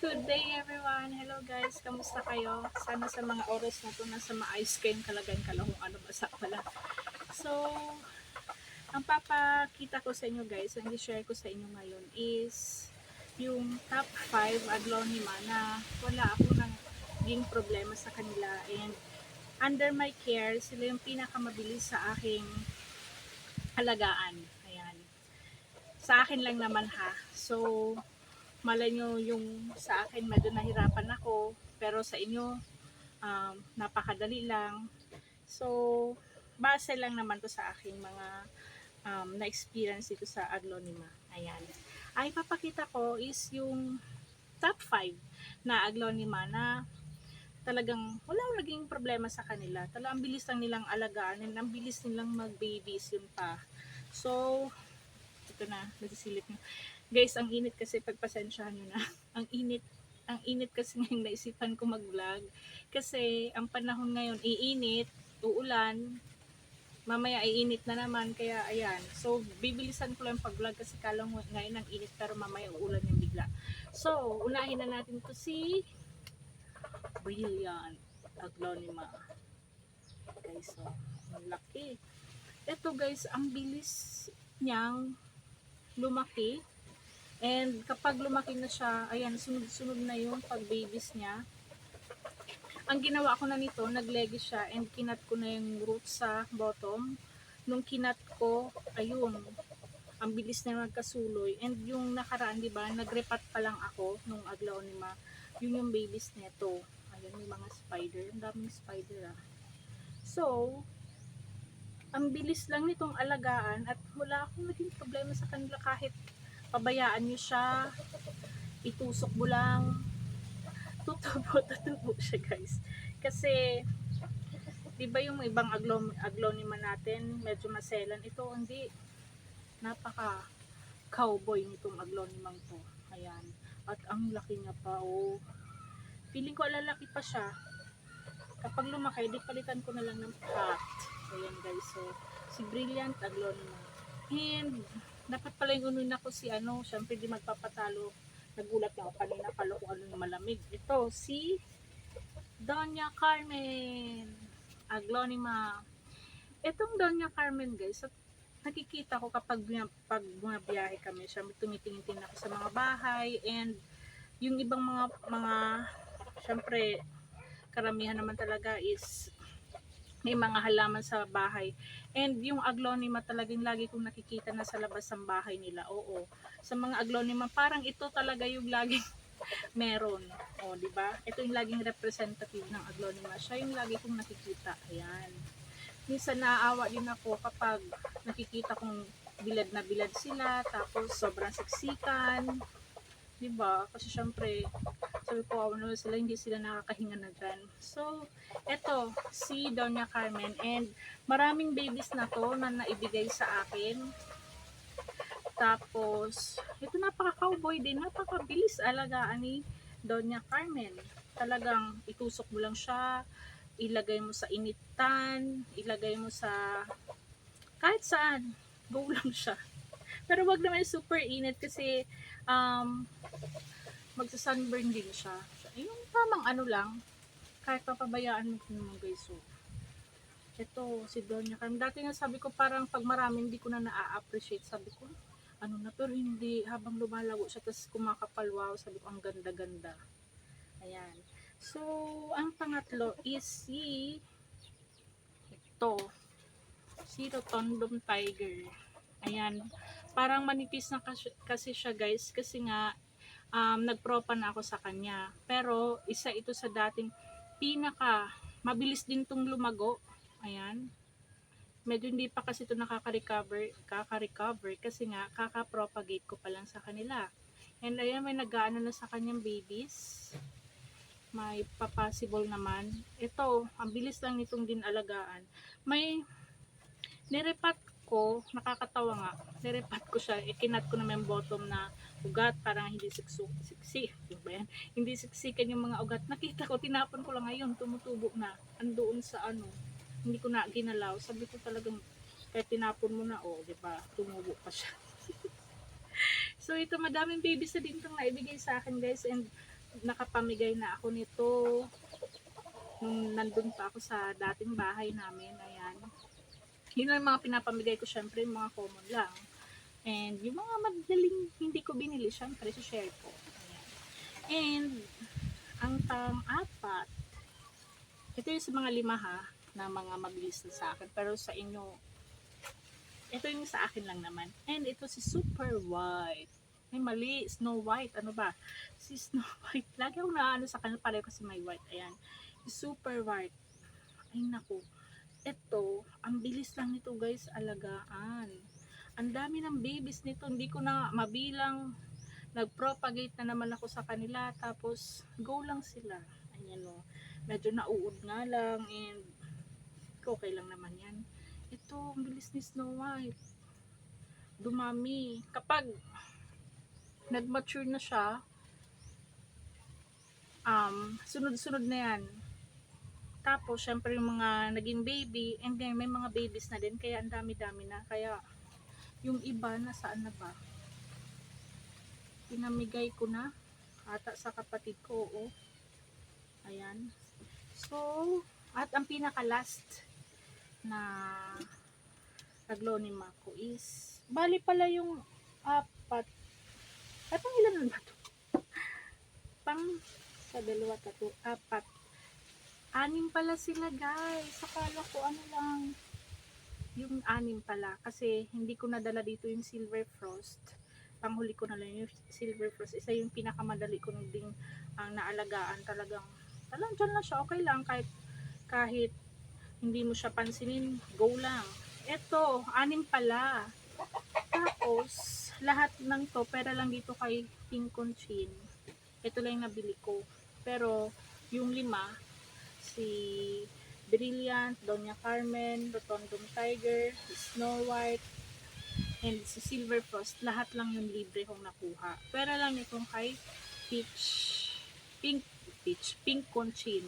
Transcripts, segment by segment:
Good day everyone! Hello guys! Kamusta kayo? Sana sa mga oras na to nasa maayos kayong kalagayan kalahong ano basa pala. So, ang papakita ko sa inyo guys, ang i-share ko sa inyo ngayon is yung top 5 aglonema na wala ako naging problema sa kanila and under my care, sila yung pinakamabilis sa aking alagaan. Ayan. Sa akin lang naman ha. So, malay nyo yung sa akin medyo nahirapan ako pero sa inyo napakadali lang. So base lang naman to sa aking mga na-experience dito sa aglonema. Ayan, ay papakita ko is yung top 5 na aglonema na talagang wala akong naging problema sa kanila. Talagang bilis lang nilang alagaan and ang bilis nilang mag-babies yun pa. So ito na, nagsisilip na. Guys, ang init kasi, pagpasensyahan nyo na. Ang init kasi ngayon naisipan ko mag-vlog. Kasi ang panahon ngayon, iinit, uulan, mamaya iinit na naman, kaya ayan. So, bibilisan ko lang pag-vlog kasi kalang ngayon ang init, pero mamaya uulan yung bigla. So, unahin na natin to si Brilliant Aglonema. Guys, so, ang laki. Ito guys, ang bilis niyang lumaki. And kapag lumaki na siya, ayan, sunod-sunod na yung pag-babies niya. Ang ginawa ko na nito, naglegi siya and kinat ko na yung roots sa bottom. Nung kinat ko, ayun, ang bilis na magkasuloy. And yung nakaraan, di ba, nagrepat pa lang ako nung aglonema. Yun yung babies nito. Ayun, may mga spider. Ang daming spider ah. So, ang bilis lang nitong alagaan at wala akong naging problema sa kanila kahit pabayaan nyo siya, itusok mo lang, tutubo siya guys. Kasi, di ba yung ibang aglonema natin, medyo maselan. Ito, hindi, napaka cowboy nitong aglonemang to. Ayan. At ang laki niya pa, oh. Feeling ko lalaki pa siya. Kapag lumaki, di palitan ko na lang ng pot. Ayan guys, so, si Brilliant Aglonema. And, dapat pala yung unuin ako si syempre di magpapatalo. Nagulat na ako kanina pala kung ano yung malamig. Ito, si Doña Carmen Aglonema. Itong Doña Carmen guys, nakikita ko kapag pag bumabiyahe kami, siya tumitingin ako sa mga bahay and yung ibang mga syempre karamihan naman talaga is may mga halaman sa bahay. And yung aglonema talagang lagi kong nakikita na sa labas ng bahay nila. Oo. Sa mga aglonema, parang ito talaga yung laging meron. O, di ba? Ito yung laging representative ng aglonema. Siya yung lagi kong nakikita. Ayan. Minsan naaawa din ako kapag nakikita kong bilad na bilad sila, tapos sobrang siksikan. Di ba? Kasi syempre, sabi ko, ano sila, hindi sila nakakahinga na dyan. So, eto, si Doña Carmen, and maraming babies na to na naibigay sa akin. Tapos, ito napaka-cowboy din, napakabilis alagaan ni Doña Carmen. Talagang itusok mo lang siya, ilagay mo sa initan, ilagay mo sa kahit saan, go lang siya. Pero wag naman super init kasi magsa-sunburn din siya. Yung tamang ano lang, kahit papabayaan mo naman guys. So, ito, si Doña Carmen. Dati nga sabi ko parang pag marami hindi ko na na-appreciate. Sabi ko, ano na to, hindi. Habang lumalago siya, tapos kumakapal, wow. Sabi ko, ang ganda-ganda. Ayan. So, ang pangatlo is si Rotondum Tiger. Ayan. Parang manipis na kasi siya guys. Kasi nga, nagpropa na ako sa kanya. Pero, isa ito sa dating mabilis din tong lumago. Ayan. Medyo hindi pa kasi ito kaka-recover kasi nga, kaka-propagate ko pa lang sa kanila. And ayan, may nag-aano na sa kanyang babies. May pa-possible naman. Ito, ang bilis lang nitong din alagaan. May nirepat ko, nakakatawa nga, nirepat ko siya, ikinat ko naman yung bottom na ugat, parang hindi hindi siksikan yung mga ugat. Nakita ko, tinapon ko lang ngayon, tumutubo na, andoon sa hindi ko na ginalaw. Sabi ko talagang, kahit tinapon mo na, diba, tumubo pa siya. So, ito, madaming babies na din itong naibigay sa akin, guys, and nakapamigay na ako nito nung nandun pa ako sa dating bahay namin. Ayan. Yun lang yung mga pinapamigay ko, syempre yung mga common lang. And yung mga madaling hindi ko binili, syempre share ko. Ayan. And ang pang-apat, ito yung sa mga lima ha, na mga mabilis na sa akin. Pero sa inyo, ito yung sa akin lang naman. And ito si Super White. Ay mali, Snow White. Ano ba? Si Snow White. Lagi akong naano sa kanila, pareho kasi may white. Ayan. Si Super White. Ay naku. Ito, ang bilis lang nito guys, alagaan. Ang dami ng babies nito. Hindi ko na mabilang. Nag-propagate na naman ako sa kanila. Tapos, go lang sila. Ayan o. Medyo nauud nga lang. And, okay lang naman yan. Ito, ang bilis ni Snow White. Dumami. Kapag nag-mature na siya, sunod-sunod na yan. Tapos, syempre yung mga naging baby, and then may mga babies na din, kaya ang dami-dami na. Kaya, yung iba, nasaan na ba? Pinamigay ko na, ata sa kapatid ko, oo. Ayan. So, at ang pinaka-last na aglonema ko is, bali pala yung apat. At ang ilan ba ito? Pang, sa dalawa, tatlo, apat. Anim pala sila guys. Akala ko ano lang. Yung anim pala. Kasi hindi ko nadala dito yung Silver Frost. Panghuli ko na lang yung Silver Frost. Isa yung pinakamadali ko ding ang naalagaan. Talagang dyan lang siya. Okay lang. Kahit hindi mo siya pansinin, go lang. Eto, anim pala. Tapos, lahat ng to, pera lang dito kay Pink Conchin. Ito lang yung nabili ko. Pero, yung lima, si Brilliant, Doña Carmen, Rotondum Tiger, Snow White, and si Silver Frost, lahat lang yung libre kong nakuha. Pera lang itong kay Pink Conchin.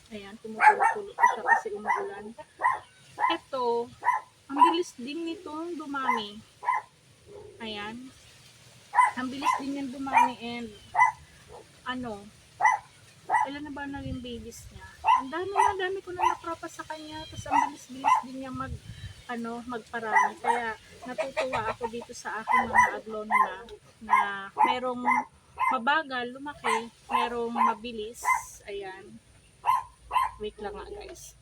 Ayan, tumutulo-tulo ko siya kasi umuulan. Ito, ang bilis din nitong dumami. Ayan. Ang bilis din yan dumami and ilan na ba naging babies niya? Ang dami ko na napropa sa kanya. Tapos ang bilis-bilis din niya magparami. Kaya natutuwa ako dito sa aking mga aglonema na merong mabagal, lumaki, merong mabilis. Ayan. Wait lang nga guys.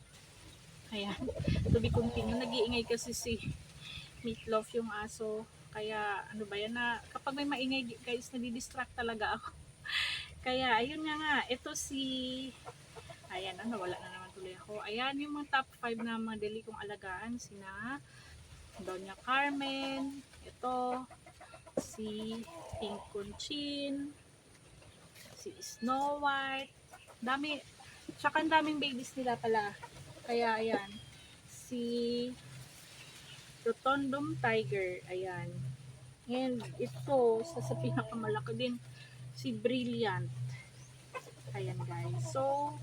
Ayan. To be continue. Nag-iingay kasi si Meatloaf yung aso. Kaya ano ba yan na kapag may maingay guys, nadidistract talaga ako. Kaya ayun nga. Ito ayan, wala na naman tuloy ako. Ayan yung mga top 5 na mga dali kong alagaan. Sina Doña Carmen. Ito. Si Pink Conchin. Si Snow White. Tsaka ang daming babies nila pala. Kaya ayan. Si Rotondum Tiger. Ayan. And ito, sa pinakamalaki din, si Brilliant. Ayan guys. So,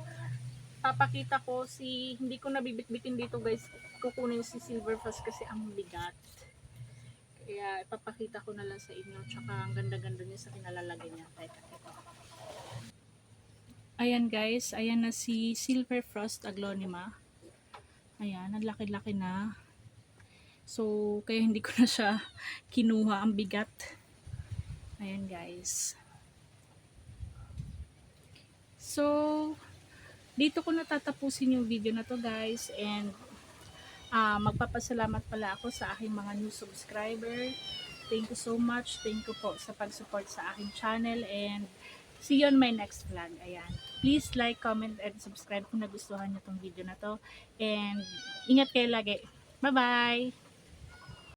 papakita ko hindi ko nabibitbitin dito guys. Kukunin si Silver Frost kasi ang bigat. Kaya ipapakita ko na lang sa inyo. Tsaka ang ganda-ganda niya sa kinalalagay niya. Teka. Ayan guys, ayan na si Silver Frost aglonema. Ayan, ang laki-laki na. So, kaya hindi ko na siya kinuha, ang bigat. Ayan guys. So, dito ko natatapusin yung video na to guys. And, magpapasalamat pala ako sa aking mga new subscriber. Thank you so much. Thank you po sa pag-support sa aking channel. And, see you on my next vlog. Ayan. Please like, comment, and subscribe kung nagustuhan nyo tong video na to. And ingat kayo lagi. Bye-bye!